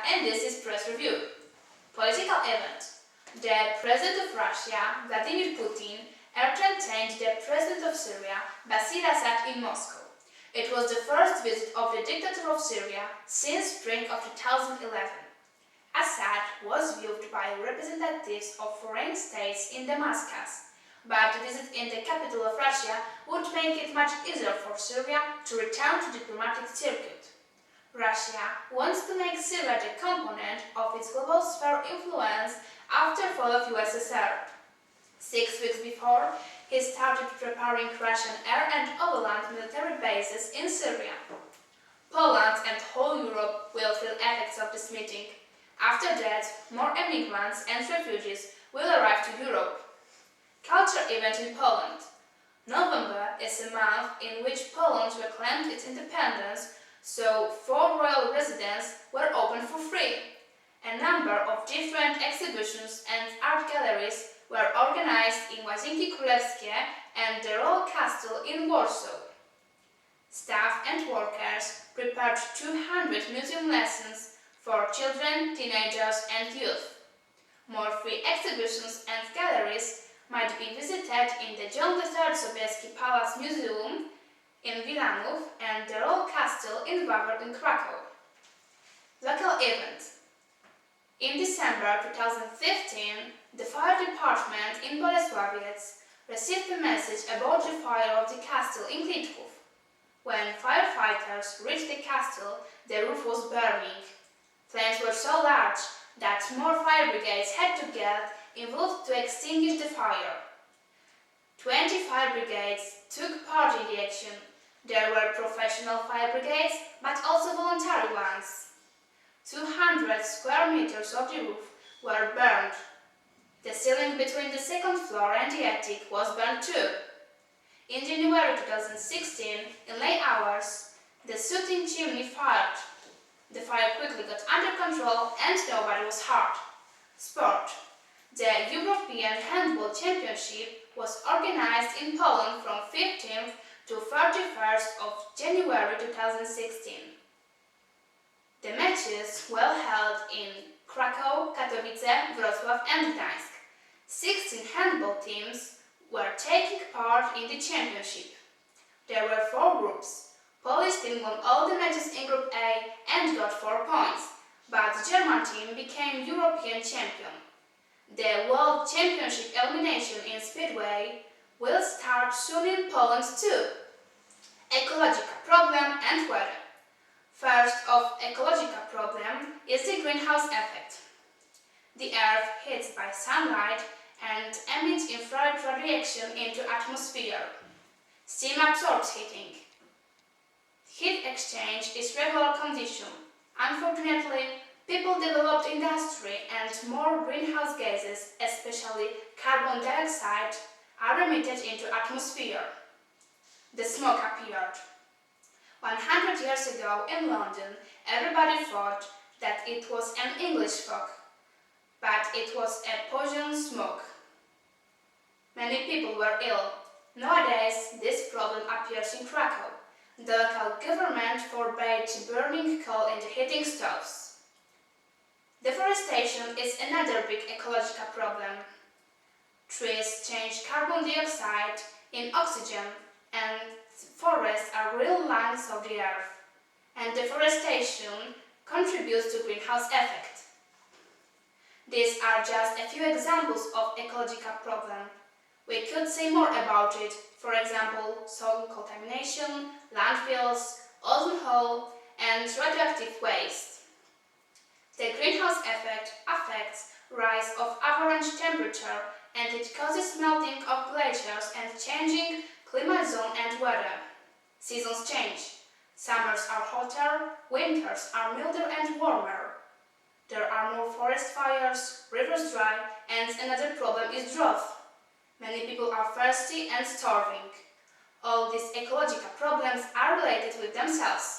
and this is Press Review. Political event. The President of Russia, Vladimir Putin, entertained the President of Syria, Bashar al-Assad in Moscow. It was the first visit of the dictator of Syria since spring of 2011. Assad was viewed by representatives of foreign states in Damascus, but a visit in the capital of Russia would make it much easier for Syria to return to diplomatic circuit. Russia wants to make Syria the component of its global sphere influence after fall of USSR. 6 weeks before, he started preparing Russian air and overland military bases in Syria. Poland and whole Europe will feel effects of this meeting. After that, more immigrants and refugees will arrive to Europe. Culture event in Poland. November is a month in which Poland reclaimed its independence, so 4 royal residences were opened for free. A number of different exhibitions and art galleries were organized in Łazienki Królewskie and the Royal Castle in Warsaw. Staff and workers prepared 200 museum lessons for children, teenagers and youth. More free exhibitions and galleries might be visited in the John III Sobieski Palace Museum in Wilanów and the Royal Castle in Wawer in Krakow. Local event. In December 2015, the fire department in Bolesławiec received a message about the fire of the castle in Kliczków. When firefighters reached the castle, the roof was burning. Flames were so large that more fire brigades had to get involved to extinguish the fire. 20 fire brigades took part in the action. There were professional fire brigades, but also voluntary ones. 200 square meters of the roof were burned. The ceiling between the second floor and the attic was burned too. In January 2016, in late hours, the sooting chimney fired. The fire quickly got under control and nobody was hurt. Sport. The European Handball Championship was organized in Poland from 15th to 31st of January 2016. The matches were held in Krakow, Katowice, Wrocław and Gdańsk. 16 handball teams were taking part in the championship. There were 4 groups. Polish team won all the matches in Group A and got 4 points, but the German team became European champion. The World Championship elimination in Speedway will start soon in Poland too. Ecological problem and weather. First of ecological problem is the greenhouse effect. The Earth heats by sunlight and emits infrared radiation into atmosphere. Steam absorbs heating. Heat exchange is regular condition. Unfortunately, people developed industry and more greenhouse gases, especially carbon dioxide, are emitted into atmosphere. The smoke appeared. 100 years ago in London, everybody thought that it was an English fog, but it was a poison smoke. Many people were ill. Nowadays, this problem appears in Krakow. The local government forbade burning coal in the heating stoves. Deforestation is another big ecological problem. Trees change carbon dioxide in oxygen, and forests are real lungs of the earth. And deforestation contributes to greenhouse effect. These are just a few examples of ecological problem. We could say more about it, for example, soil contamination, landfills, ozone hole, and radioactive waste. The greenhouse effect affects rise of average temperature and it causes melting of glaciers and changing climate zone and weather. Seasons change. Summers are hotter, winters are milder and warmer. There are more forest fires, rivers dry, and another problem is drought. Many people are thirsty and starving. All these ecological problems are related with themselves.